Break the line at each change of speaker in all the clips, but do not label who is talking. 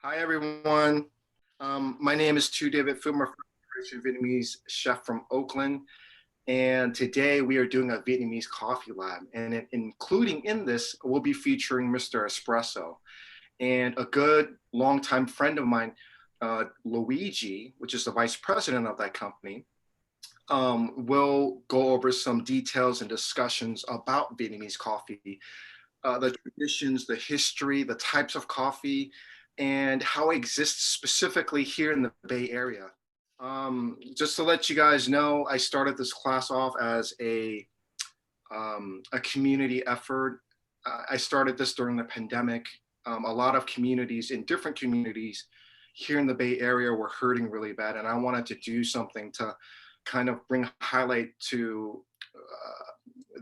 Hi, everyone. My name is Tu David Phum, a first-generation Vietnamese chef from Oakland. And today we are doing a Vietnamese coffee lab. And including in this, we'll be featuring Mr. Espresso. And a good longtime friend of mine, Luigi, which is the vice president of that company, will go over some details and discussions about Vietnamese coffee, the traditions, the history, the types of coffee, and how it exists specifically here in the Bay Area. Just to let you guys know, I started this class off as a community effort. I started this during the pandemic. A lot of communities in different communities here in the Bay Area were hurting really bad, and I wanted to do something to kind of bring highlight to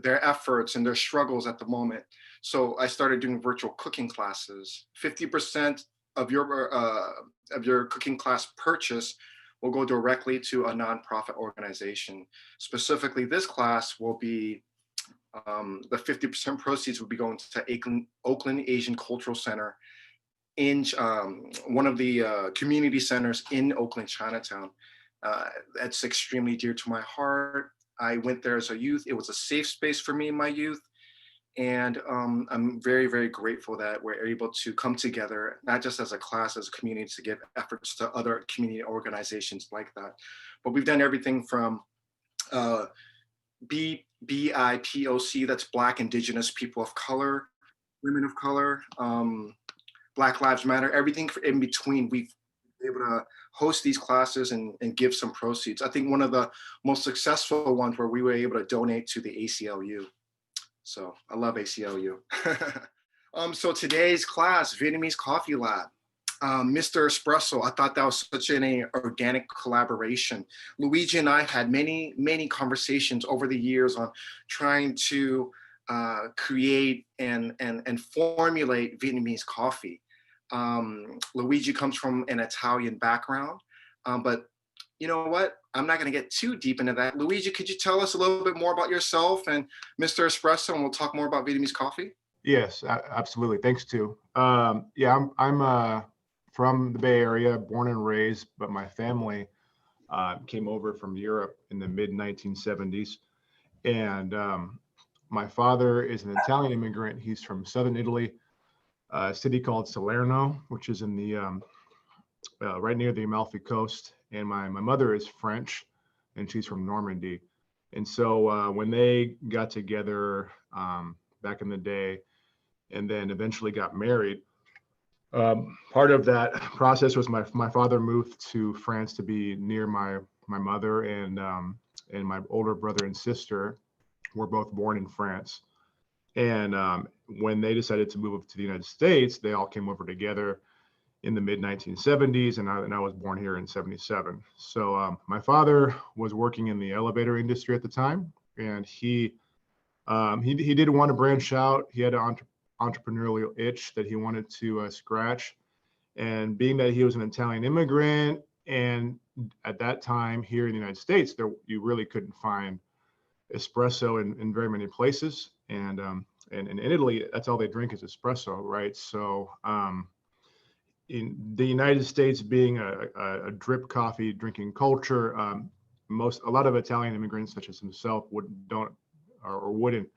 their efforts and their struggles at the moment. So I started doing virtual cooking classes. 50% of your cooking class purchase will go directly to a nonprofit organization. Specifically, this class will be the 50% proceeds will be going to Oakland Asian Cultural Center in one of the community centers in Oakland, Chinatown. That's extremely dear to my heart. I went there as a youth. It was a safe space for me in my youth. And I'm very, very grateful that we're able to come together, not just as a class, as a community, to give efforts to other community organizations like that. But we've done everything from BIPOC, that's Black, Indigenous, People of Color, Women of Color, Black Lives Matter, everything in between. We've been able to host these classes and give some proceeds. I think one of the most successful ones where we were able to donate to the ACLU. So I love ACLU. So today's class, Vietnamese Coffee Lab. Mr. Espresso, I thought that was such an organic collaboration. Luigi and I had many, many conversations over the years on trying to create and formulate Vietnamese coffee. Luigi comes from an Italian background, but you know what? I'm not going to get too deep into that. Luigi, could you tell us a little bit more about yourself and Mr. Espresso, and we'll talk more about Vietnamese coffee?
Yes, absolutely. Thanks, too. Yeah, I'm from the Bay Area, born and raised, but my family came over from Europe in the mid 1970s. And my father is an Italian immigrant. He's from southern Italy, a city called Salerno, which is in the right near the Amalfi Coast. And my mother is French, and she's from Normandy. And so when they got together back in the day, and then eventually got married, part of that process was my father moved to France to be near my mother, and my older brother and sister were both born in France. And when they decided to move up to the United States, they all came over together in the mid 1970s, and I was born here in 77. So my father was working in the elevator industry at the time, and he didn't want to branch out. He had an entrepreneurial itch that he wanted to scratch. And being that he was an Italian immigrant, and at that time here in the United States, you really couldn't find espresso in very many places. And in Italy, that's all they drink is espresso, right? So in the United States, being a drip coffee drinking culture, a lot of Italian immigrants, such as himself, wouldn't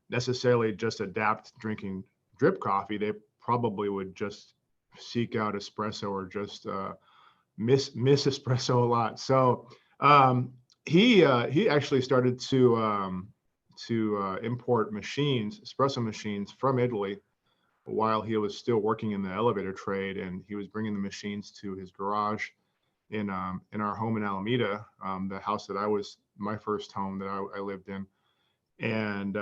necessarily just adapt drinking drip coffee. They probably would just seek out espresso or just miss espresso a lot. So he actually started to import espresso machines from Italy while he was still working in the elevator trade, and he was bringing the machines to his garage in our home in Alameda, the house that my first home that I lived in. And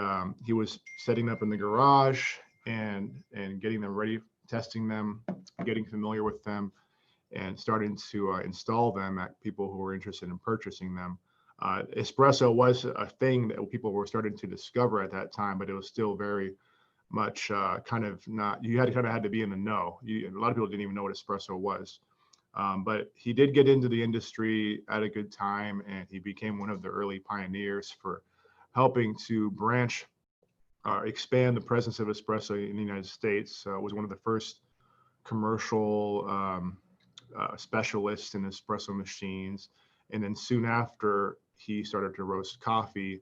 he was setting up in the garage and getting them ready, testing them, getting familiar with them, and starting to install them at people who were interested in purchasing them. Espresso was a thing that people were starting to discover at that time, but it was still very much kind of not, you had to be in the know. A lot of people didn't even know what espresso was. But he did get into the industry at a good time, and he became one of the early pioneers for helping to expand the presence of espresso in the United States. Was one of the first commercial specialist in espresso machines. And then soon after, he started to roast coffee,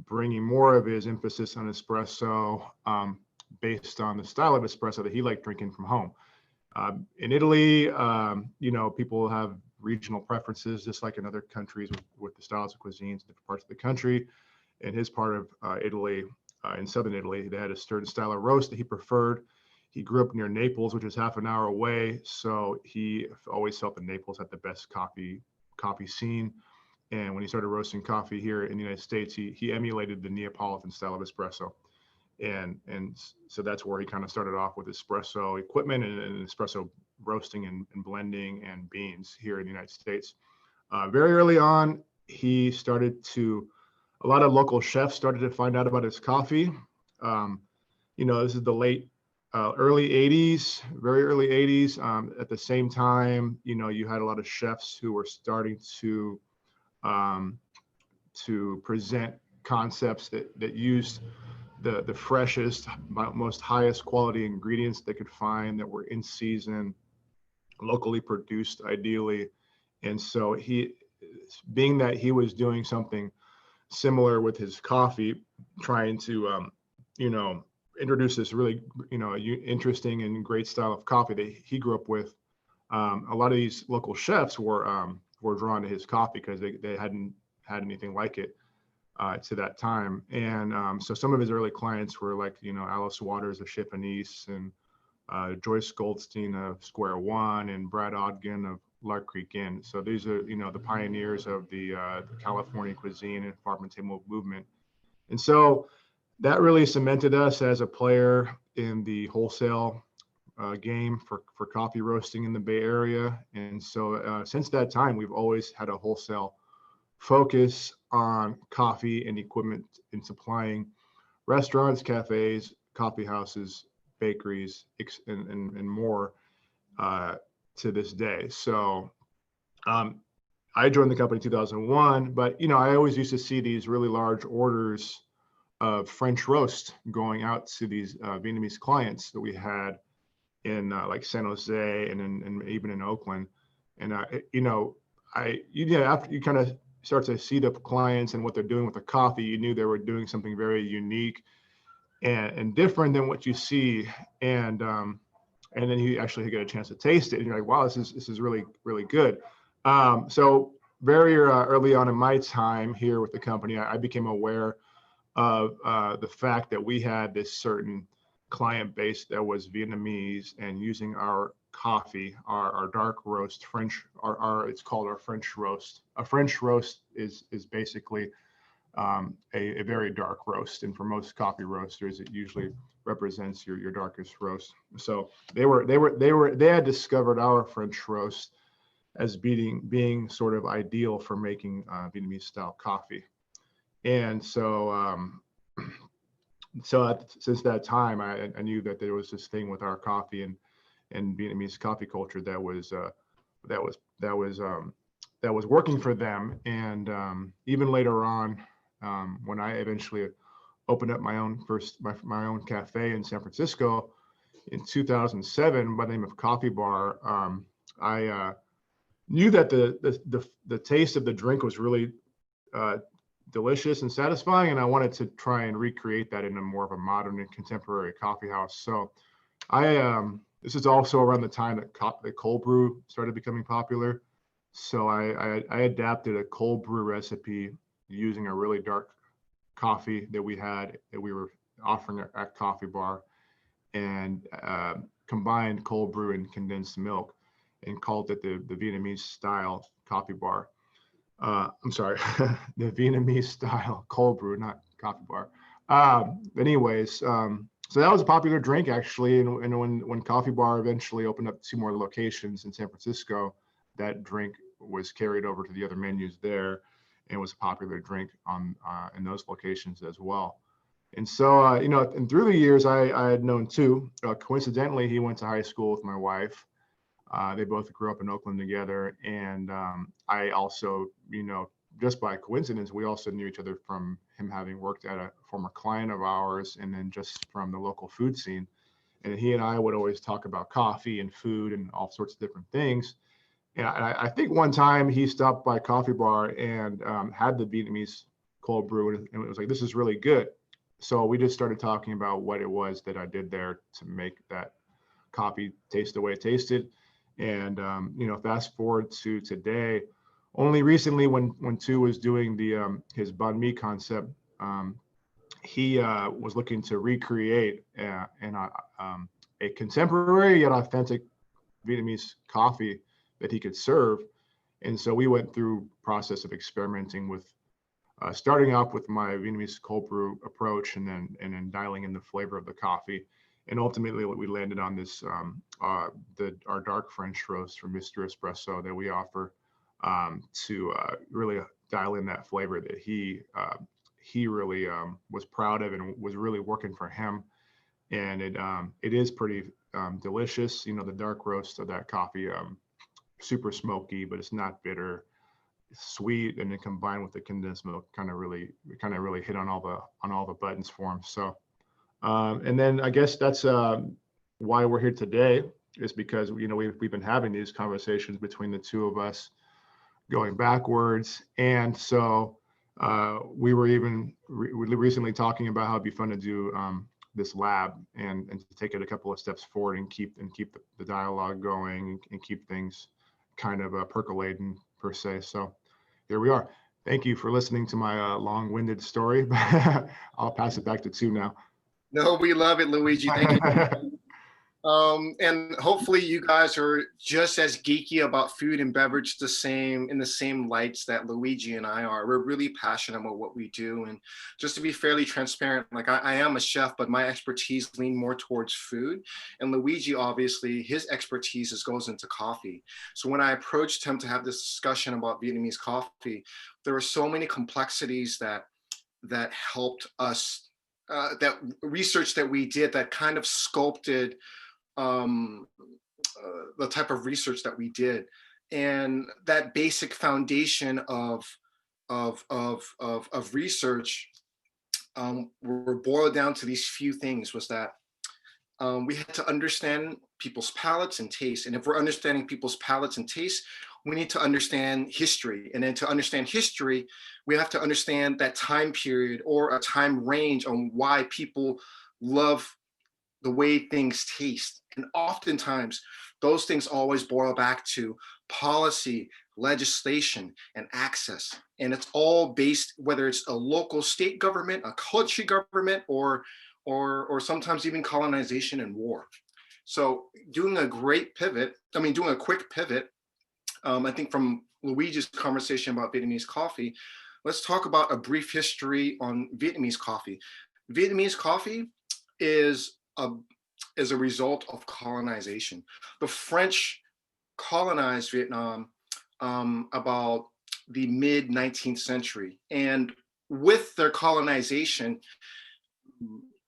bringing more of his emphasis on espresso based on the style of espresso that he liked drinking from home. In Italy, people have regional preferences, just like in other countries with the styles of cuisines, different parts of the country. In his part of Italy, in southern Italy, they had a certain style of roast that he preferred. He grew up near Naples, which is half an hour away, so he always felt that Naples had the best coffee scene. And when he started roasting coffee here in the United States, he emulated the Neapolitan style of espresso. And so that's where he kind of started off with espresso equipment and espresso roasting and blending and beans here in the United States. Very early on, a lot of local chefs started to find out about his coffee. This is the early 80s, very early 80s. At the same time, you had a lot of chefs who were starting to present concepts that used the freshest, most highest quality ingredients they could find that were in season, locally produced, ideally. And so being that he was doing something similar with his coffee, trying to, introduce this really, interesting and great style of coffee that he grew up with. A lot of these local chefs were drawn to his coffee because they hadn't had anything like it to that time. And so some of his early clients were like, Alice Waters of Chiffonese and Joyce Goldstein of Square One and Brad Ogden of Lark Creek Inn. So these are, the pioneers of the California cuisine and farm and table movement. And so that really cemented us as a player in the wholesale game for coffee roasting in the Bay Area. And so since that time, we've always had a wholesale focus on coffee and equipment in supplying restaurants, cafes, coffee houses, bakeries, and more to this day. So I joined the company in 2001, but I always used to see these really large orders of French roast going out to these Vietnamese clients that we had in like San Jose and even in Oakland. And after you kind of start to see the clients and what they're doing with the coffee, you knew they were doing something very unique and different than what you see. And then you actually get a chance to taste it, and you're like, wow, this is really, really good. So very early on in my time here with the company, I became aware of the fact that we had this certain client base that was Vietnamese and using our coffee, our dark roast French, it's called our French roast. A French roast is basically a very dark roast, and for most coffee roasters, it usually represents your darkest roast. So they had discovered our French roast as being sort of ideal for making Vietnamese style coffee. And so since that time, I knew that there was this thing with our coffee and Vietnamese coffee culture that was working for them. And even later on, when I eventually opened up my own cafe in San Francisco in 2007 by the name of Coffee Bar, I knew that the taste of the drink was really delicious and satisfying, and I wanted to try and recreate that in a more of a modern and contemporary coffee house. So this is also around the time that Cold Brew started becoming popular. So I adapted a Cold Brew recipe using a really dark coffee that we were offering at Coffee Bar, and combined Cold Brew and condensed milk, and called it the Vietnamese style Coffee Bar. I'm sorry, the Vietnamese style Cold Brew, not Coffee Bar. So that was a popular drink actually, and when Coffee Bar eventually opened up 2 more locations in San Francisco, that drink was carried over to the other menus there, and was a popular drink in those locations as well. And so and through the years, I had known too. Coincidentally, he went to high school with my wife. They both grew up in Oakland together, and I also, just by coincidence, we also knew each other from him having worked at a former client of ours, and then just from the local food scene. And he and I would always talk about coffee and food and all sorts of different things. And I think one time he stopped by a coffee bar and had the Vietnamese cold brew, and it was like, this is really good. So we just started talking about what it was that I did there to make that coffee taste the way it tasted. And fast forward to today, only recently when Tu was doing the his banh mi concept, he was looking to recreate a contemporary yet authentic Vietnamese coffee that he could serve. And so we went through process of experimenting with starting off with my Vietnamese cold brew approach, and then dialing in the flavor of the coffee. And ultimately, we landed on this our dark French roast from Mr. Espresso that we offer to really dial in that flavor that he really was proud of and was really working for him. And it is pretty delicious. The dark roast of that coffee, super smoky, but it's not bitter. It's sweet, and then combined with the condensed milk, kind of really hit on all the buttons for him. So, and then I guess that's why we're here today, is because we've been having these conversations between the two of us going backwards, and so we were even recently talking about how it'd be fun to do this lab and to take it a couple of steps forward and keep the dialogue going and keep things kind of percolating per se. So here we are. Thank you for listening to my long-winded story. I'll pass it back to Tu now.
No, we love it, Luigi. Thank you. And hopefully you guys are just as geeky about food and beverage in the same lights that Luigi and I are. We're really passionate about what we do. And just to be fairly transparent, like I am a chef, but my expertise lean more towards food. And Luigi, obviously, his expertise goes into coffee. So when I approached him to have this discussion about Vietnamese coffee, there were so many complexities that helped us, that research that we did that kind of sculpted the type of research that we did, and that basic foundation of research were boiled down to these few things. Was that we had to understand people's palates and tastes, and if we're understanding people's palates and tastes, we need to understand history, and then to understand history, we have to understand that time period or a time range on why people love the way things taste. And oftentimes, those things always boil back to policy, legislation, and access. And it's all based, whether it's a local state government, a country government, or sometimes even colonization and war. So doing a quick pivot, I think from Luigi's conversation about Vietnamese coffee, let's talk about a brief history on Vietnamese coffee. Vietnamese coffee is a result of colonization. The French colonized Vietnam about the mid 19th century. And with their colonization,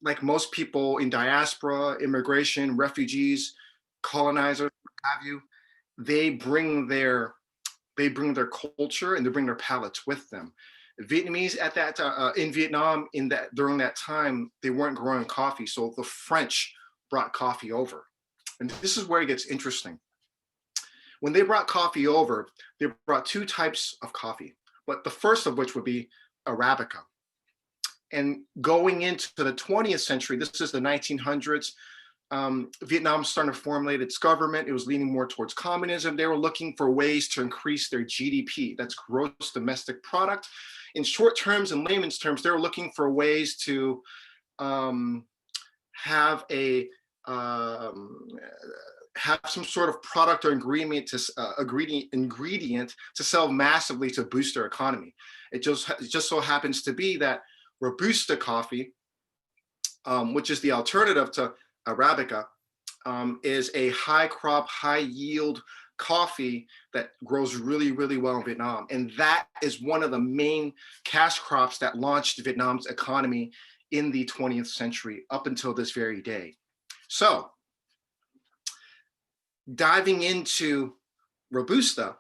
like most people in diaspora, immigration, refugees, colonizers, what have you, they bring their culture and they bring their palates with them. Vietnamese at that in Vietnam during that time, they weren't growing coffee, so the French brought coffee over. And this is where it gets interesting. When they brought coffee over, they brought two types of coffee, but the first of which would be Arabica. And going into the 20th century, this is the 1900s, Vietnam started to formulate its government. It was leaning more towards communism. They were looking for ways to increase their GDP, that's gross domestic product. In short terms and layman's terms, they were looking for ways to have some sort of product or ingredient to sell massively to boost their economy. It just so happens to be that Robusta coffee, which is the alternative to Arabica, is a high crop, high yield coffee that grows really, really well in Vietnam. And that is one of the main cash crops that launched Vietnam's economy in the 20th century up until this very day. So diving into Robusta,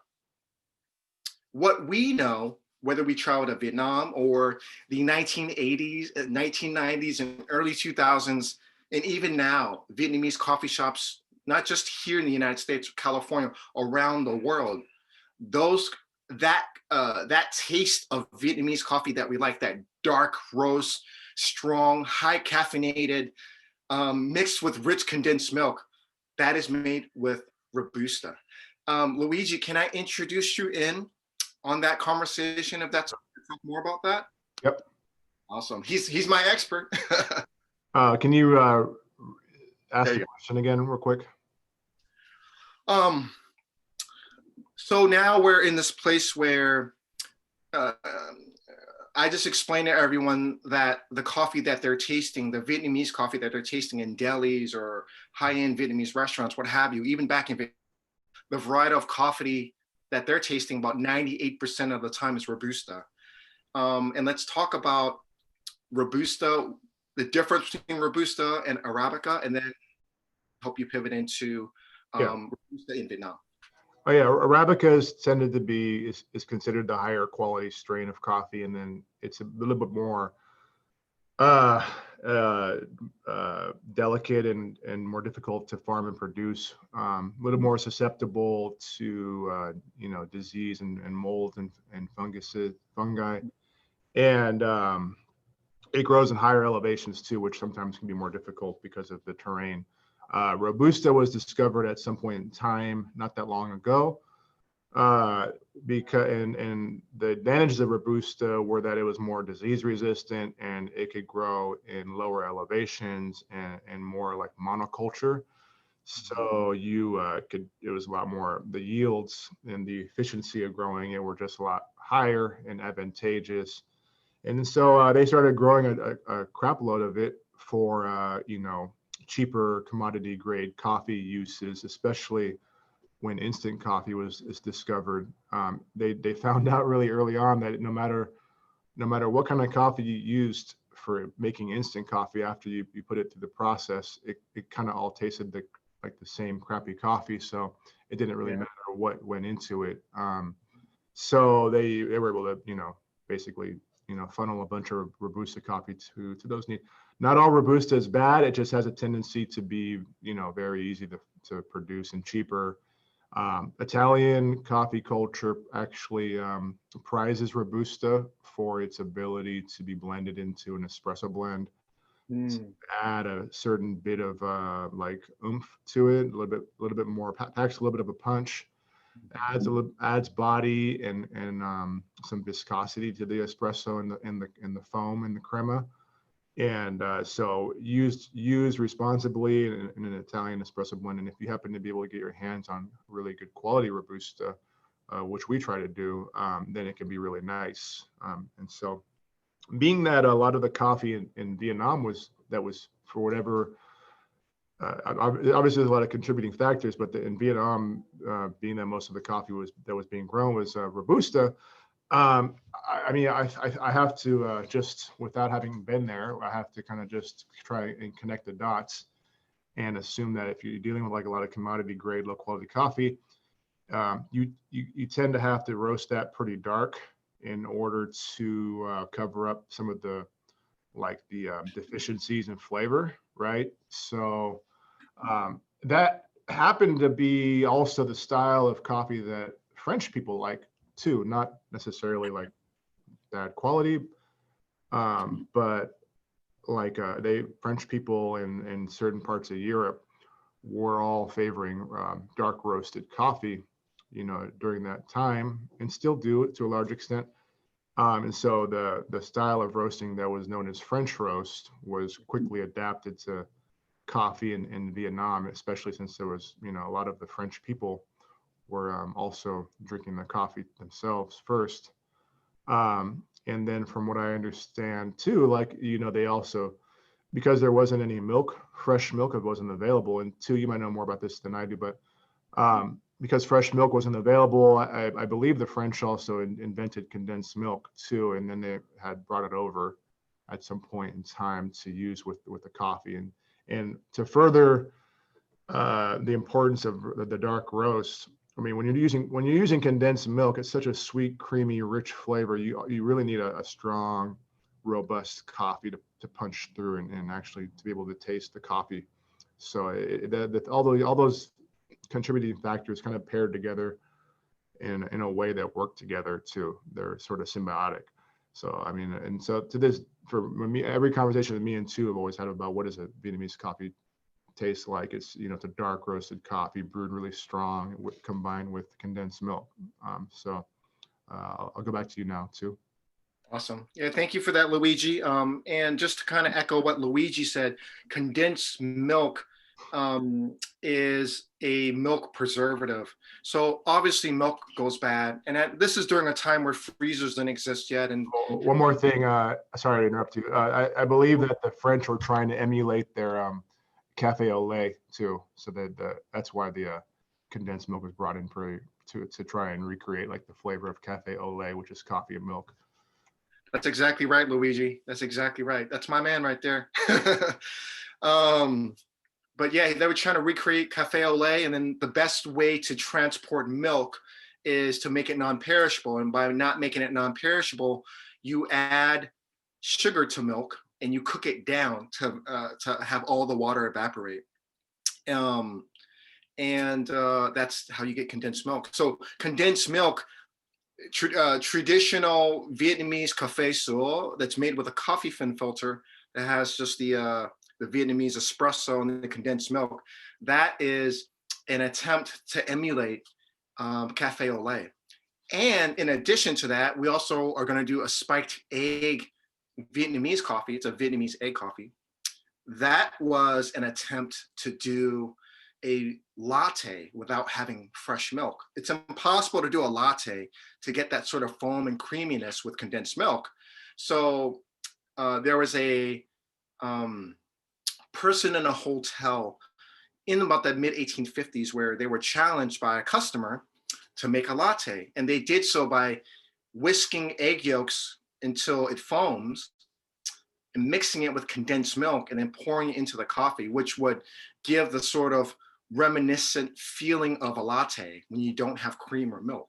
what we know, whether we travel to Vietnam or the 1980s, 1990s, and early 2000s And even now, Vietnamese coffee shops, not just here in the United States, California, around the world, those that taste of Vietnamese coffee that we like, that dark roast, strong, high caffeinated, mixed with rich condensed milk, that is made with Robusta. Luigi, can I introduce you in on that conversation if that's more about that?
Yep.
Awesome. He's my expert.
Can you ask
There
the
you
question again real quick?
go. So now we're in this place where I just explained to everyone that the coffee that they're tasting, the Vietnamese coffee that they're tasting in delis or high-end Vietnamese restaurants, what have you, even back in Vietnam, the variety of coffee that they're tasting about 98% of the time is Robusta. And let's talk about Robusta, the difference between Robusta and Arabica, and then help you pivot into Robusta in Vietnam.
Oh yeah, Arabica is tended to be is considered the higher quality strain of coffee, and then it's a little bit more delicate and more difficult to farm and produce. A little more susceptible to disease and mold and fungi, and it grows in higher elevations too, which sometimes can be more difficult because of the terrain. Robusta was discovered at some point in time, not that long ago, because and the advantages of Robusta were that it was more disease resistant and it could grow in lower elevations and more like monoculture. So it was a lot more, the yields and the efficiency of growing it were just a lot higher and advantageous. And so they started growing a crap load of it for, cheaper commodity grade coffee uses, especially when instant coffee was discovered. They found out really early on that no matter what kind of coffee you used for making instant coffee, after you put it through the process, it kind of all tasted like the same crappy coffee. So it didn't really matter what went into it. So they were able to, basically, funnel a bunch of Robusta coffee to those needs. Not all Robusta is bad. It just has a tendency to be, very easy to produce and cheaper. Italian coffee culture actually prizes Robusta for its ability to be blended into an espresso blend. To add a certain bit of like oomph to it, a little bit more, packs a little bit of a punch. Adds body and some viscosity to the espresso and the foam and the crema, and so used responsibly in an Italian espresso blend. And if you happen to be able to get your hands on really good quality Robusta, which we try to do, then it can be really nice. And so, being that a lot of the coffee in Vietnam was for whatever. Obviously, there's a lot of contributing factors, but in Vietnam, being that most of the coffee that was being grown was Robusta. I have to just, without having been there, I have to kind of just try and connect the dots and assume that if you're dealing with like a lot of commodity grade, low quality coffee, you tend to have to roast that pretty dark in order to cover up some of the deficiencies in flavor, right? So that happened to be also the style of coffee that French people like too, not necessarily like bad quality, but like French people in certain parts of Europe were all favoring dark roasted coffee, during that time, and still do it to a large extent. And so the style of roasting that was known as French roast was quickly adapted to coffee in Vietnam, especially since there was, a lot of the French people were also drinking the coffee themselves first. And then from what I understand too, they also, because there wasn't any fresh milk, it wasn't available. And two, you might know more about this than I do, but because fresh milk wasn't available, I believe the French also invented condensed milk too. And then they had brought it over at some point in time to use with the coffee. And to further the importance of the dark roast, I mean, when you're using condensed milk, it's such a sweet, creamy, rich flavor. You really need a strong robust coffee to punch through and actually to be able to taste the coffee. So all those contributing factors kind of paired together in a way that work together too. They're sort of symbiotic. So I mean, and so to this, for me, every conversation with me and Tu have always had about what does a Vietnamese coffee taste like. It's, you know, it's a dark roasted coffee brewed really strong combined with condensed milk. I'll go back to you now, Tu.
Awesome. Yeah, thank you for that, Luigi. And just to kind of echo what Luigi said, condensed milk is a milk preservative. So obviously milk goes bad. And this is during a time where freezers didn't exist yet. And
one more thing, sorry to interrupt you. I believe that the French were trying to emulate their cafe au lait too. So that's why the condensed milk was brought in to try and recreate like the flavor of cafe au lait, which is coffee and milk.
That's exactly right, Luigi. That's exactly right. That's my man right there. But yeah, they were trying to recreate cafe au lait, and then the best way to transport milk is to make it non-perishable. And by not making it non-perishable, you add sugar to milk and you cook it down to have all the water evaporate. That's how you get condensed milk. So condensed milk, traditional Vietnamese cafe sữa that's made with a coffee fin filter that has just the Vietnamese espresso and the condensed milk. That is an attempt to emulate cafe au lait. And in addition to that, we also are going to do a spiked egg Vietnamese coffee. It's a Vietnamese egg coffee. That was an attempt to do a latte without having fresh milk. It's impossible to do a latte to get that sort of foam and creaminess with condensed milk. So there was a person in a hotel in about the mid 1850s where they were challenged by a customer to make a latte. And they did so by whisking egg yolks until it foams and mixing it with condensed milk and then pouring it into the coffee, which would give the sort of reminiscent feeling of a latte when you don't have cream or milk.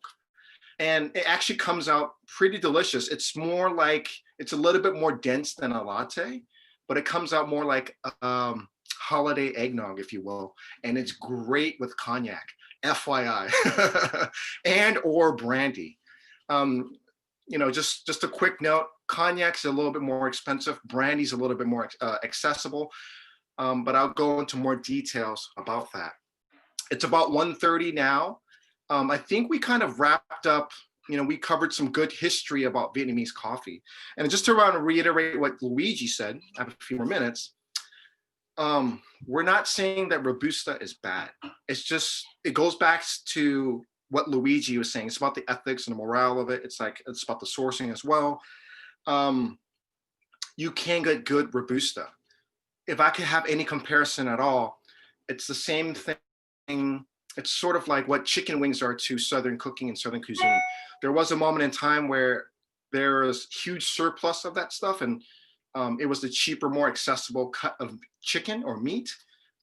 And it actually comes out pretty delicious. It's more like, it's a little bit more dense than a latte, but it comes out more like holiday eggnog, if you will. And it's great with cognac, FYI, and or brandy. Just a quick note, cognac's a little bit more expensive. Brandy's a little bit more accessible. But I'll go into more details about that. It's about 1:30 now. I think we kind of wrapped up, we covered some good history about Vietnamese coffee. And just to reiterate what Luigi said, I have a few more minutes. We're not saying that Robusta is bad. It's just, it goes back to what Luigi was saying. It's about the ethics and the morale of it. It's about the sourcing as well. You can get good Robusta. If I could have any comparison at all, it's the same thing. It's sort of like what chicken wings are to Southern cooking and Southern cuisine. There was a moment in time where there was huge surplus of that stuff, and it was the cheaper, more accessible cut of chicken or meat.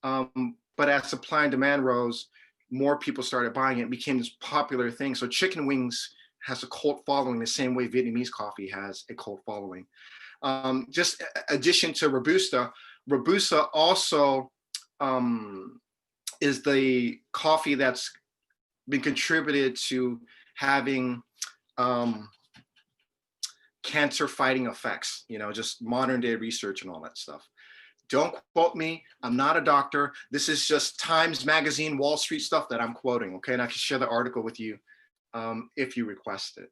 But as supply and demand rose, more people started buying it. It became this popular thing. So chicken wings has a cult following the same way Vietnamese coffee has a cult following. Just addition to Robusta, Robusta also is the coffee that's been contributed to having cancer fighting effects, just modern day research and all that stuff. Don't quote me. I'm not a doctor. This is just Times Magazine, Wall Street stuff that I'm quoting, okay? And I can share the article with you if you request it.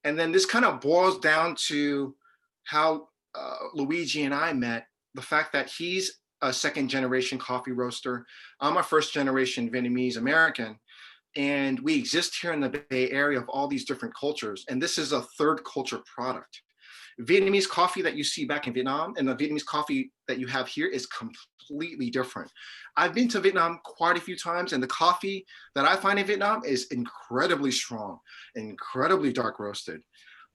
And then this kind of boils down to how Luigi and I met, the fact that he's a second generation coffee roaster. I'm a first generation Vietnamese American. And we exist here in the Bay Area of all these different cultures. And this is a third culture product. Vietnamese coffee that you see back in Vietnam and the Vietnamese coffee that you have here is completely different. I've been to Vietnam quite a few times, and the coffee that I find in Vietnam is incredibly strong, incredibly dark roasted.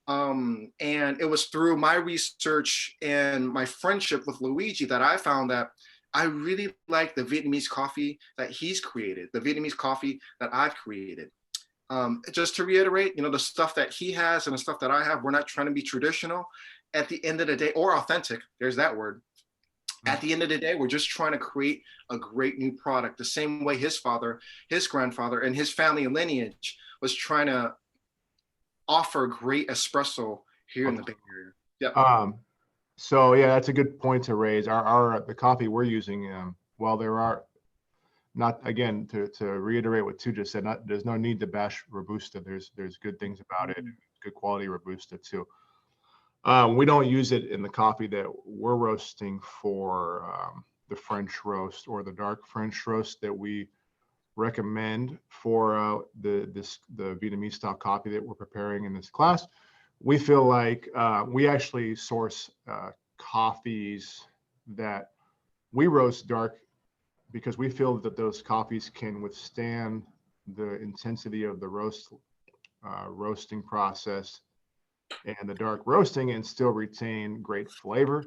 And it was through my research and my friendship with Luigi that I found that I really like the Vietnamese coffee that he's created, the Vietnamese coffee that I've created. Just to reiterate, the stuff that he has and the stuff that I have, we're not trying to be traditional. at the end of the day, or authentic, there's that word. At the end of the day, we're just trying to create a great new product, the same way his father, his grandfather, and his family lineage was trying to offer great espresso here in the Bay Area. Yep.
So yeah, that's a good point to raise. The coffee we're using, well, there are not, again, to reiterate what Tu just said, there's no need to bash Robusta. There's good things about it, good quality Robusta too. We don't use it in the coffee that we're roasting for the French roast or the dark French roast that we recommend for the Vietnamese style coffee that we're preparing in this class. We feel like we actually source coffees that we roast dark because we feel that those coffees can withstand the intensity of the roasting process and the dark roasting and still retain great flavor.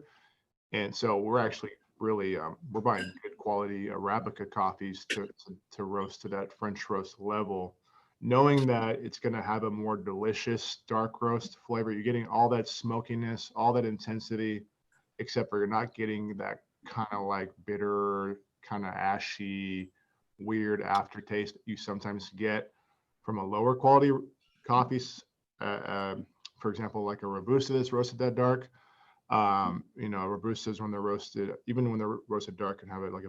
And so we're actually really we're buying good quality Arabica coffees to roast to that French roast level, knowing that it's going to have a more delicious dark roast flavor. You're getting all that smokiness, all that intensity, except for you're not getting that kind of like bitter, kind of ashy, weird aftertaste you sometimes get from a lower quality coffees. For example, like a Robusta that's roasted that dark. Robustas, when they're roasted, even when they're roasted dark, can have like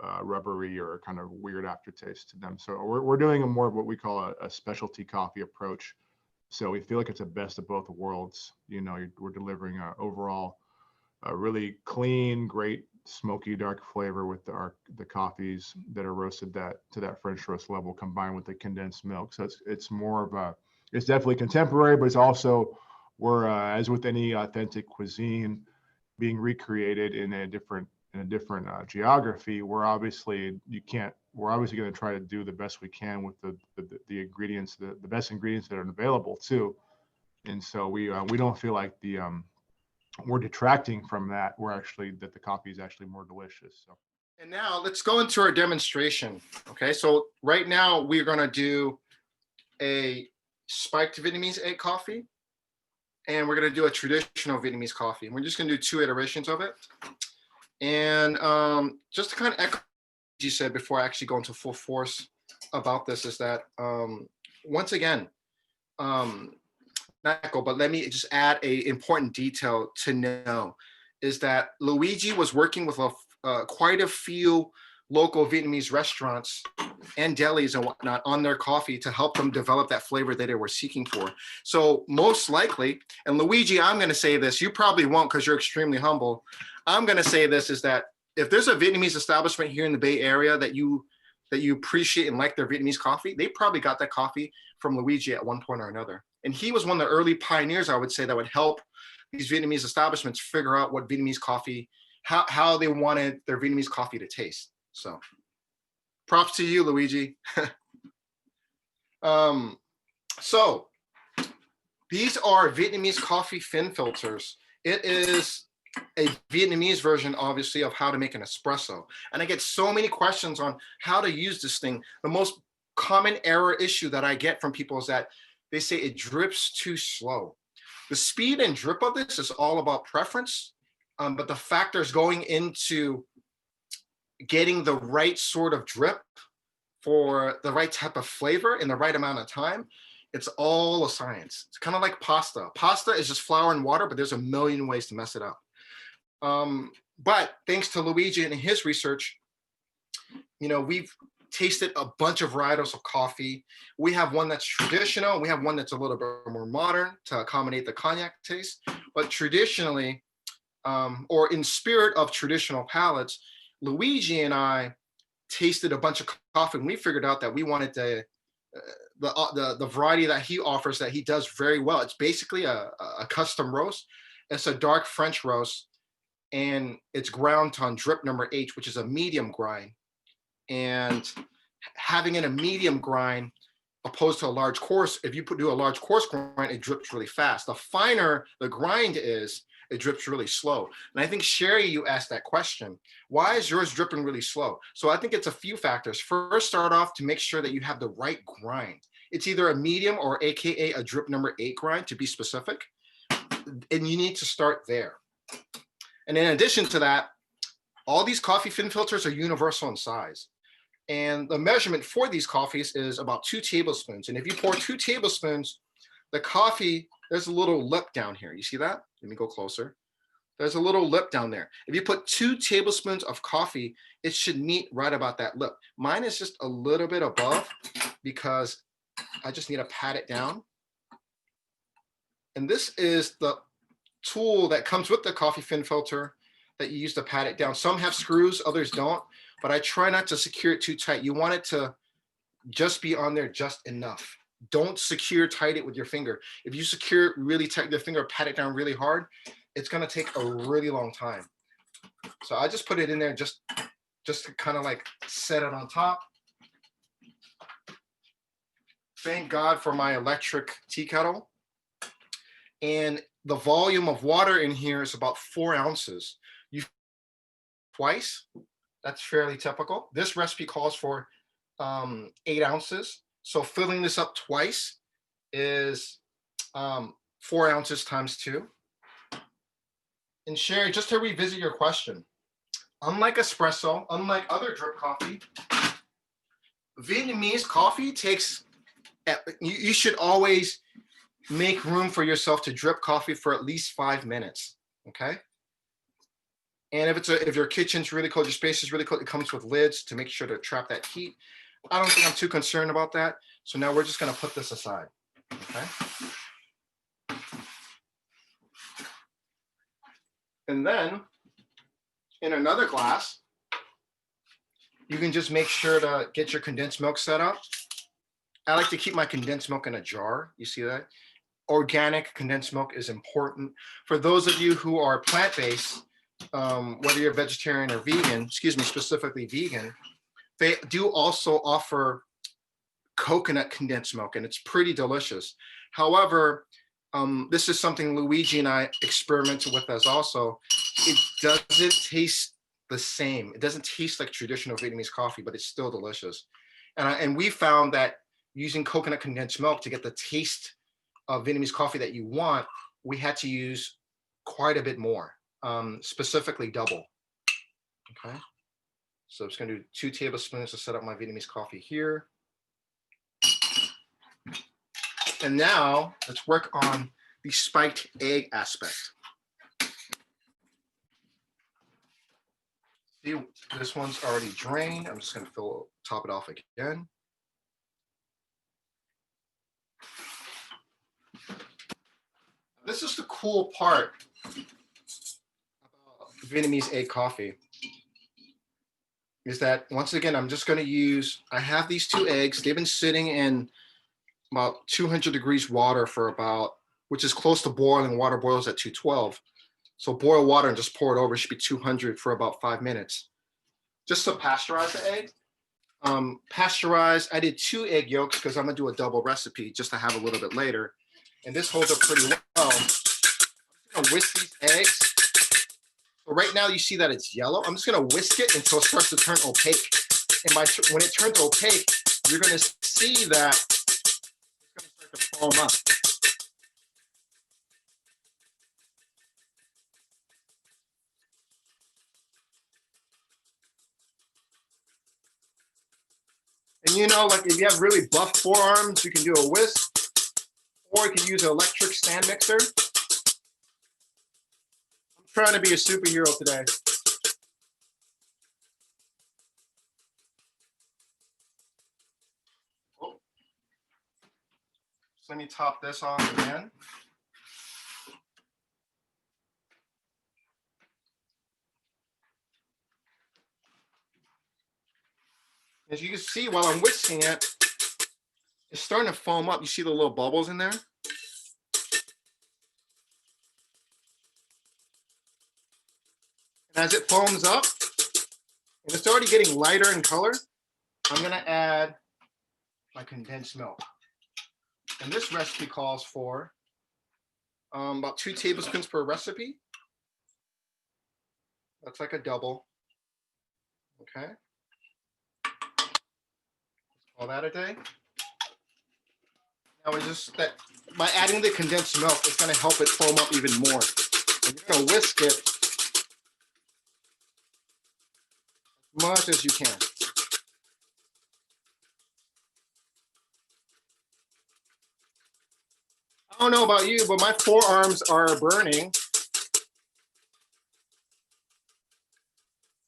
a rubbery or kind of weird aftertaste to them. So we're doing a more of what we call a specialty coffee approach. So we feel like it's a best of both worlds. We're delivering overall a really clean, great, smoky, dark flavor with the coffees that are roasted to that French roast level, combined with the condensed milk. So it's more of it's definitely contemporary, but it's also, we're as with any authentic cuisine being recreated in a different geography. We're obviously going to try to do the best we can with the ingredients, the best ingredients that are available too. And so we don't feel like we're detracting from that. That the coffee is actually more delicious. So.
And now let's go into our demonstration. Okay, so right now we're going to do a spiked Vietnamese egg coffee, and we're going to do a traditional Vietnamese coffee. And we're just going to do 2 iterations of it. And just to kind of echo what you said before I actually go into full force about this, is that once again, not echo, but let me just add a important detail to know, is that Luigi was working with quite a few local Vietnamese restaurants and delis and whatnot on their coffee to help them develop that flavor that they were seeking for. So most likely, and Luigi, I'm going to say this, you probably won't because you're extremely humble. I'm going to say this, is that if there's a Vietnamese establishment here in the Bay Area that you appreciate and like their Vietnamese coffee, they probably got that coffee from Luigi at one point or another. And he was one of the early pioneers, I would say, that would help these Vietnamese establishments figure out what Vietnamese coffee, how they wanted their Vietnamese coffee to taste. So props to you, Luigi. So these are Vietnamese coffee fin filters. It is a Vietnamese version, obviously, of how to make an espresso. And I get so many questions on how to use this thing. The most common error issue that I get from people is that they say it drips too slow. The speed and drip of this is all about preference, but the factors going into getting the right sort of drip for the right type of flavor in the right amount of time, it's all a science. It's kind of like pasta. Pasta is just flour and water, but there's a million ways to mess it up. But thanks to Luigi and his research, we've tasted a bunch of varietals of coffee. We have one that's traditional. We have one that's a little bit more modern to accommodate the cognac taste. But traditionally, or in spirit of traditional palates, Luigi and I tasted a bunch of coffee, and we figured out that we wanted the variety that he offers, that he does very well. It's basically a custom roast. It's a dark French roast, and it's ground on drip number H, which is a medium grind. And having it a medium grind opposed to a large coarse, if you do a large coarse grind, it drips really fast. The finer the grind is, it drips really slow. And I think, Sherry, you asked that question. Why is yours dripping really slow? So I think it's a few factors. First, start off to make sure that you have the right grind. It's either a medium or AKA a drip number 8 grind, to be specific. and you need to start there. And in addition to that, all these coffee fin filters are universal in size. And the measurement for these coffees is about 2 tablespoons. And if you pour 2 tablespoons, the coffee, there's a little lip down here. You see that? Let me go closer. There's a little lip down there. If you put 2 tablespoons of coffee, it should meet right about that lip. Mine is just a little bit above because I just need to pat it down. And this is the tool that comes with the coffee fin filter that you use to pat it down. Some have screws, others don't, but I try not to secure it too tight. You want it to just be on there just enough. Don't secure tight it with your finger. If you secure it really tight with your finger, pat it down really hard, it's gonna take a really long time. So I just put it in there just to kind of like set it on top. Thank God for my electric tea kettle. And the volume of water in here is about 4 ounces. You twice, that's fairly typical. This recipe calls for 8 ounces. So filling this up twice is 4 ounces times 2. And Sherry, just to revisit your question, unlike espresso, unlike other drip coffee, Vietnamese coffee takes, you should always make room for yourself to drip coffee for at least 5 minutes, okay? And if your kitchen's really cold, your space is really cold, it comes with lids to make sure to trap that heat. I don't think I'm too concerned about that. So now we're just gonna put this aside, okay? And then in another glass, you can just make sure to get your condensed milk set up. I like to keep my condensed milk in a jar. You see that? Organic condensed milk is important. For those of you who are plant-based, whether you're vegetarian or vegan, excuse me, specifically vegan, they do also offer coconut condensed milk, and it's pretty delicious. However, this is something Luigi and I experimented with as also. It doesn't taste the same. It doesn't taste like traditional Vietnamese coffee, but it's still delicious. And we found that using coconut condensed milk to get the taste of Vietnamese coffee that you want, we had to use quite a bit more, specifically double, okay? So I'm just gonna do 2 tablespoons to set up my Vietnamese coffee here. And now let's work on the spiked egg aspect. See, this one's already drained. I'm just gonna top it off again. This is the cool part about Vietnamese egg coffee, is that once again, I'm just gonna use, I have these 2 eggs. They've been sitting in about 200 degrees water for about, which is close to boiling. Water boils at 212. So boil water and just pour it over. It should be 200 for about 5 minutes. Just to pasteurize the egg. Pasteurize, I did 2 egg yolks because I'm gonna do a double recipe just to have a little bit later. And this holds up pretty well. I'm just gonna whisk these eggs. So right now you see that it's yellow. I'm just gonna whisk it until it starts to turn opaque. And when it turns opaque, you're gonna see that it's gonna start to foam up. And you know, like if you have really buff forearms, you can do a whisk, or you can use an electric stand mixer. I'm trying to be a superhero today. Oh. So let me top this off again. As you can see, while I'm whisking it, it's starting to foam up. You see the little bubbles in there? And as it foams up, and it's already getting lighter in color, I'm gonna add my condensed milk. And this recipe calls for about 2 tablespoons per recipe. That's like a double, okay? Let's call that a day. Now by adding the condensed milk, it's going to help it foam up even more. And you're going to whisk it as much as you can. I don't know about you, but my forearms are burning.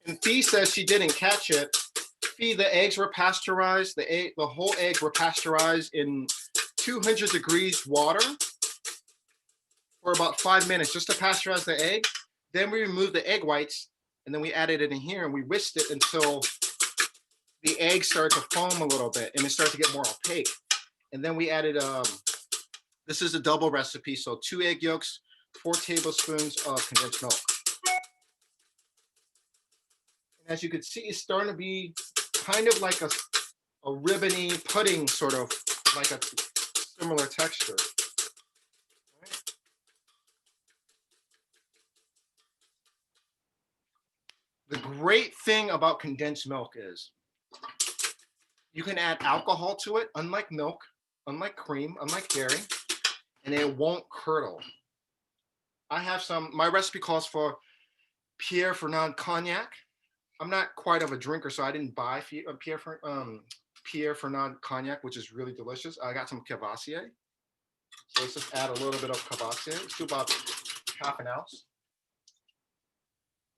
And Fee says she didn't catch it. Fee, the eggs were pasteurized. The whole eggs were pasteurized in 200 degrees water for about 5 minutes just to pasteurize the egg. Then we removed the egg whites and then we added it in here and we whisked it until the eggs started to foam a little bit and it started to get more opaque. And then we added, this is a double recipe. So 2 egg yolks, 4 tablespoons of condensed milk. And as you can see, it's starting to be kind of like a ribbony pudding, sort of like a similar texture. Right. The great thing about condensed milk is you can add alcohol to it, unlike milk, unlike cream, unlike dairy, and it won't curdle. I have my recipe calls for Pierre Fernand cognac. I'm not quite of a drinker, so I didn't buy Pierre Fernand cognac, which is really delicious. I got some Cavassier. So let's just add a little bit of Cavassier. Let's do about ½ an ounce.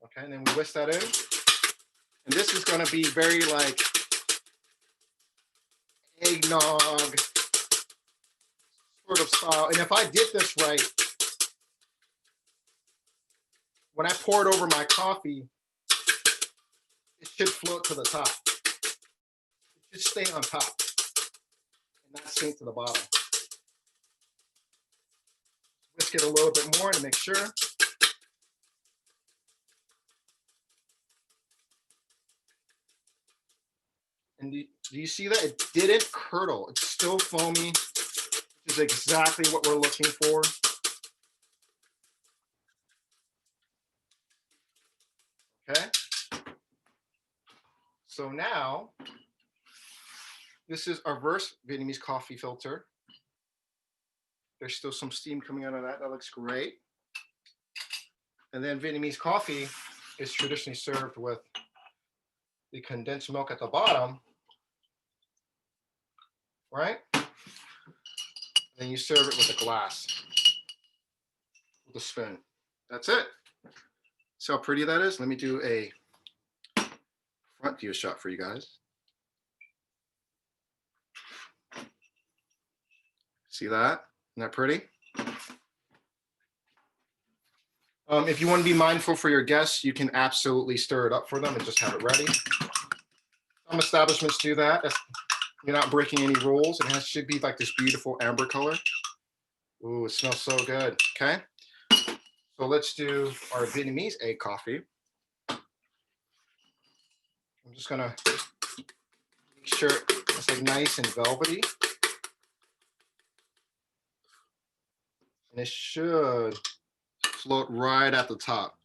Okay, and then we whisk that in. And this is going to be very like eggnog sort of style. And if I did this right, when I pour it over my coffee, it should float to the top. It should stay on top and not sink to the bottom. Whisk it a little bit more to make sure. And do you see that? It didn't curdle. It's still foamy, which is exactly what we're looking for. Okay. So now, this is our reverse Vietnamese coffee filter. There's still some steam coming out of that. That looks great. And then Vietnamese coffee is traditionally served with the condensed milk at the bottom, right? And then you serve it with a glass, with a spoon. That's it. See how pretty that is? Let me do a front view shot for you guys. See that? Isn't that pretty? If you want to be mindful for your guests, you can absolutely stir it up for them and just have it ready. Some establishments do that. You're not breaking any rules. It should be like this beautiful amber color. Ooh, it smells so good. Okay. So let's do our Vietnamese egg coffee. I'm just gonna make sure it's like nice and velvety. And it should float right at the top.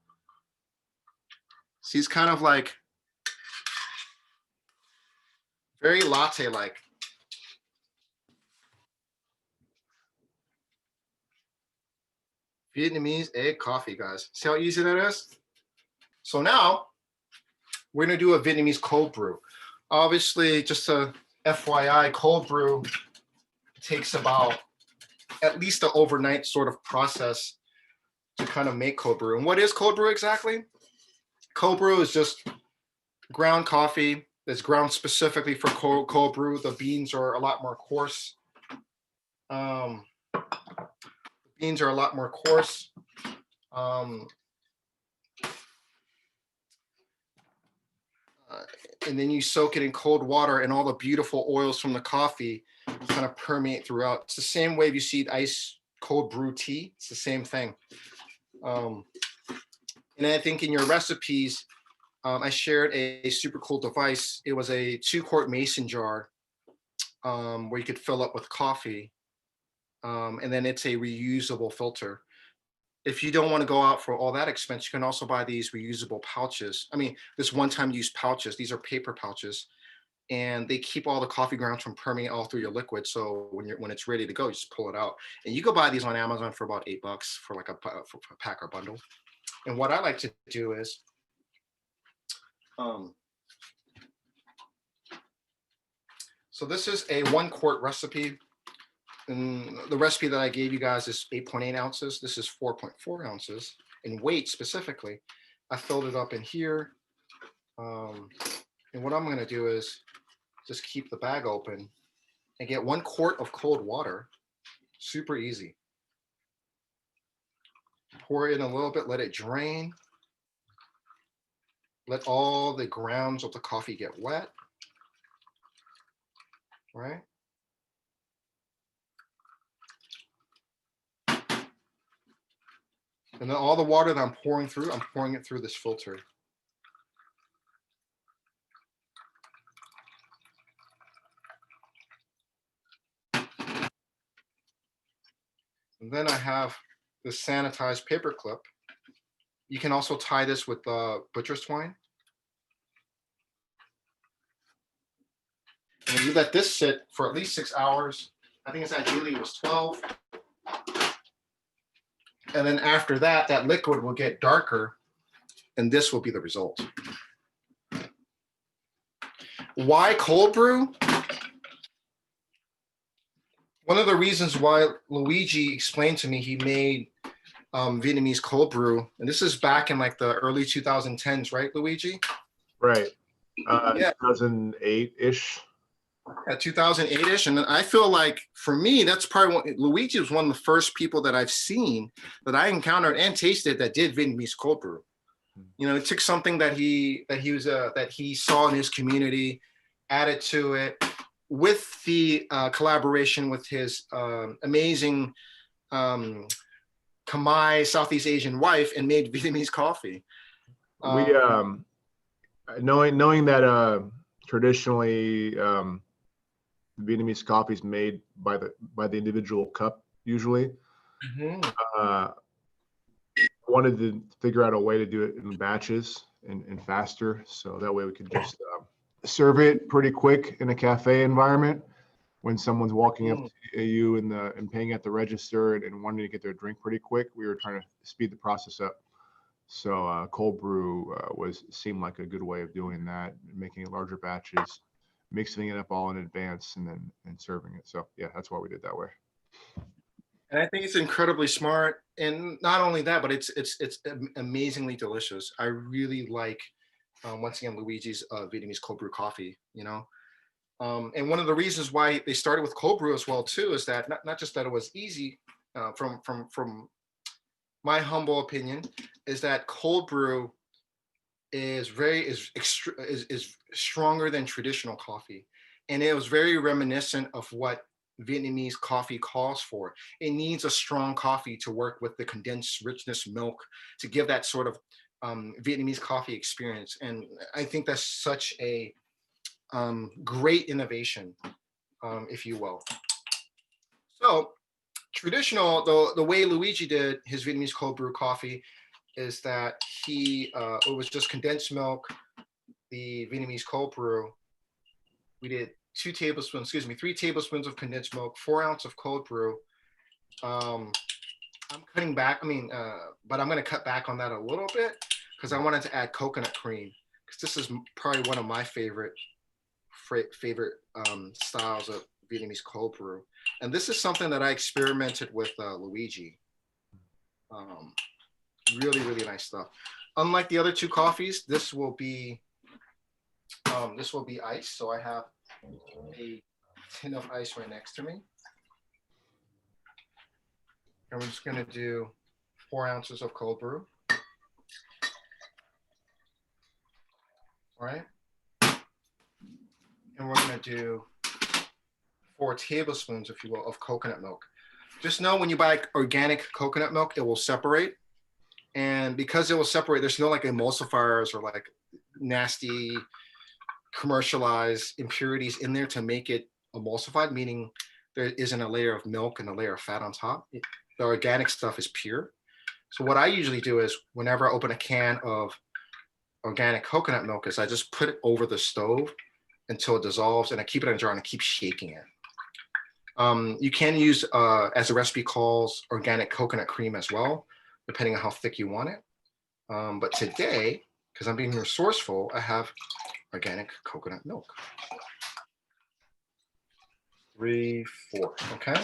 See, it's kind of like very latte-like. Vietnamese egg coffee, guys. See how easy that is? So now we're gonna do a Vietnamese cold brew. Obviously, just a FYI, cold brew takes about at least an overnight sort of process to kind of make cold brew. And what is cold brew exactly? Cold brew is just ground coffee that's ground specifically for cold brew. The beans are a lot more coarse. Beans are a lot more coarse. And then you soak it in cold water and all the beautiful oils from the coffee kind of permeate throughout. It's the same way you see ice cold brew tea. It's the same thing. And I think in your recipes, I shared a super cool device. It was a 2-quart mason jar where you could fill up with coffee. And then it's a reusable filter. If you don't want to go out for all that expense, you can also buy these reusable pouches. I mean, this one-time use pouches. These are paper pouches. and they keep all the coffee grounds from permeating all through your liquid. So when it's ready to go, you just pull it out. And you can buy these on Amazon for about $8 for like for a pack or bundle. And what I like to do is, so this is a 1 quart recipe. And the recipe that I gave you guys is 8.8 ounces. This is 4.4 ounces in weight specifically. I filled it up in here. And what I'm gonna do is just keep the bag open and get 1 quart of cold water. Super easy. Pour it in a little bit, let it drain. Let all the grounds of the coffee get wet, right? And then all the water that I'm pouring it through this filter. And then I have this sanitized paper clip. You can also tie this with butcher's twine. And you let this sit for at least 6 hours. I think it's ideally it was 12. And then after that, that liquid will get darker, and this will be the result. Why cold brew? One of the reasons why Luigi explained to me he made Vietnamese cold brew, and this is back in like the early 2010s, right, Luigi?
Right.
Yeah.
2008-ish.
At 2008-ish, and I feel like for me, that's probably Luigi was one of the first people that I've seen that I encountered and tasted that did Vietnamese cold brew. You know, it took something that he saw in his community, added to it with the collaboration with his amazing Khmer Southeast Asian wife, and made Vietnamese coffee.
We knowing that traditionally Vietnamese coffee is made by the individual cup usually. Wanted to figure out a way to do it in batches and faster, so that way we could just serve it pretty quick in a cafe environment when someone's walking up to you and paying at the register and wanting to get their drink pretty quick. We were trying to speed the process up. So cold brew seemed like a good way of doing that, making it larger batches, mixing it up all in advance, and then serving it. So yeah, that's why we did that way.
And I think it's incredibly smart, and not only that, but it's amazingly delicious. I really like, once again, Luigi's Vietnamese cold brew coffee. You know, and one of the reasons why they started with cold brew as well too is that not just that it was easy, from my humble opinion, is that cold brew is stronger than traditional coffee, and it was very reminiscent of what Vietnamese coffee calls for. It needs a strong coffee to work with the condensed richness milk to give that sort of Vietnamese coffee experience. And I think that's such a great innovation, if you will. So traditional, the way Luigi did his Vietnamese cold brew coffee is that it was just condensed milk, the Vietnamese cold brew. We did 3 tablespoons of condensed milk, 4 ounces of cold brew. I'm cutting back, but I'm going to cut back on that a little bit because I wanted to add coconut cream, because this is probably one of my favorite styles of Vietnamese cold brew. And this is something that I experimented with Luigi. Really, really nice stuff. Unlike the other 2 coffees, this will be ice. So I have a tin of ice right next to me. And we're just going to do 4 ounces of cold brew. All right. And we're going to do 4 tablespoons, if you will, of coconut milk. Just know when you buy organic coconut milk, it will separate. And because it will separate, there's no like emulsifiers or like nasty commercialized impurities in there to make it emulsified, meaning there isn't a layer of milk and a layer of fat on top. The organic stuff is pure. So what I usually do is whenever I open a can of organic coconut milk is I just put it over the stove until it dissolves, and I keep it in a jar and I keep shaking it. You can use, as the recipe calls, organic coconut cream as well, depending on how thick you want it. But today, because I'm being resourceful, I have organic coconut milk. 3, 4, okay?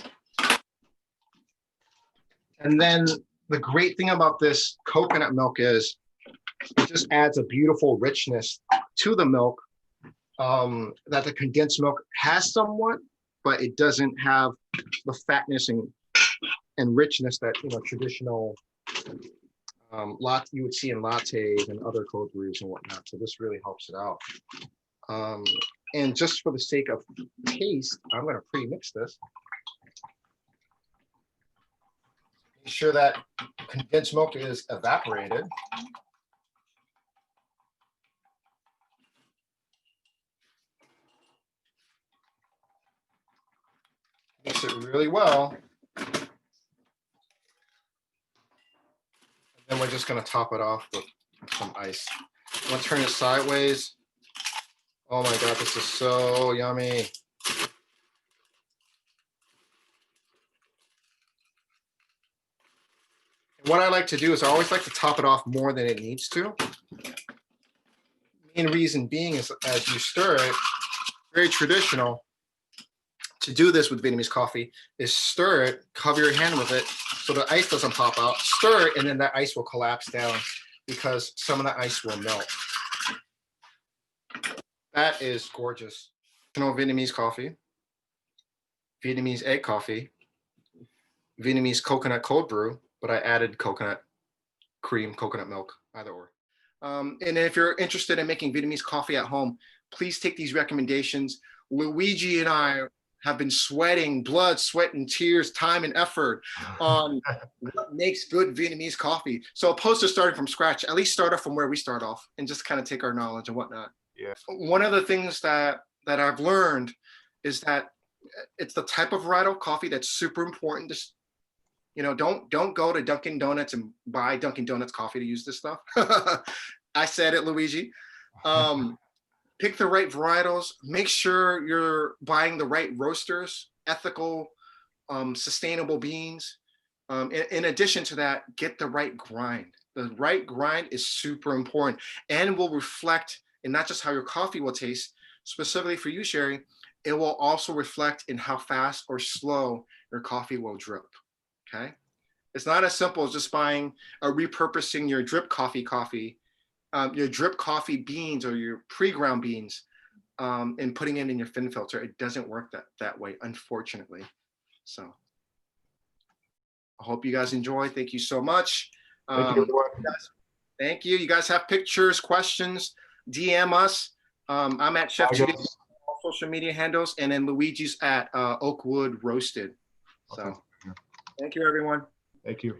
And then the great thing about this coconut milk is it just adds a beautiful richness to the milk that the condensed milk has somewhat, but it doesn't have the fatness and richness that, you know, traditional you would see in lattes and other cold brews and whatnot. So this really helps it out. And just for the sake of taste, I'm going to pre-mix this. Make sure that condensed milk is evaporated. Mix it really well. And then we're just going to top it off with some ice. I'm going to turn it sideways. Oh my God, this is so yummy. What I like to do is I always like to top it off more than it needs to. Main reason being is as you stir it, very traditional to do this with Vietnamese coffee is stir it, cover your hand with it so the ice doesn't pop out, stir it, and then that ice will collapse down because some of the ice will melt. That is gorgeous. Vietnamese coffee, Vietnamese egg coffee, Vietnamese coconut cold brew, but I added coconut cream, coconut milk, either or. And if you're interested in making Vietnamese coffee at home, please take these recommendations. Luigi and I have been sweating blood, sweat, and tears, time and effort on what makes good Vietnamese coffee. So opposed to starting from scratch, at least start off from where we start off and just kind of take our knowledge and whatnot.
Yeah.
One of the things that I've learned is that it's the type of varietal coffee that's super important. Just, you know, don't go to Dunkin' Donuts and buy Dunkin' Donuts coffee to use this stuff. I said it, Luigi. Pick the right varietals. Make sure you're buying the right roasters, ethical, sustainable beans. In addition to that, get the right grind. The right grind is super important and will reflect in not just how your coffee will taste, specifically for you, Sherry, it will also reflect in how fast or slow your coffee will drip, okay? It's not as simple as just buying or repurposing your drip coffee, your drip coffee beans or your pre-ground beans and putting it in your fin filter. It doesn't work that way, unfortunately. So I hope you guys enjoy. Thank you so much.
Thank you, everyone.
Thank you. You guys have pictures, questions, DM us. I'm at Chef Judy, all social media handles, and then Luigi's at Oakwood Roasted. So thank you, everyone.
Thank you.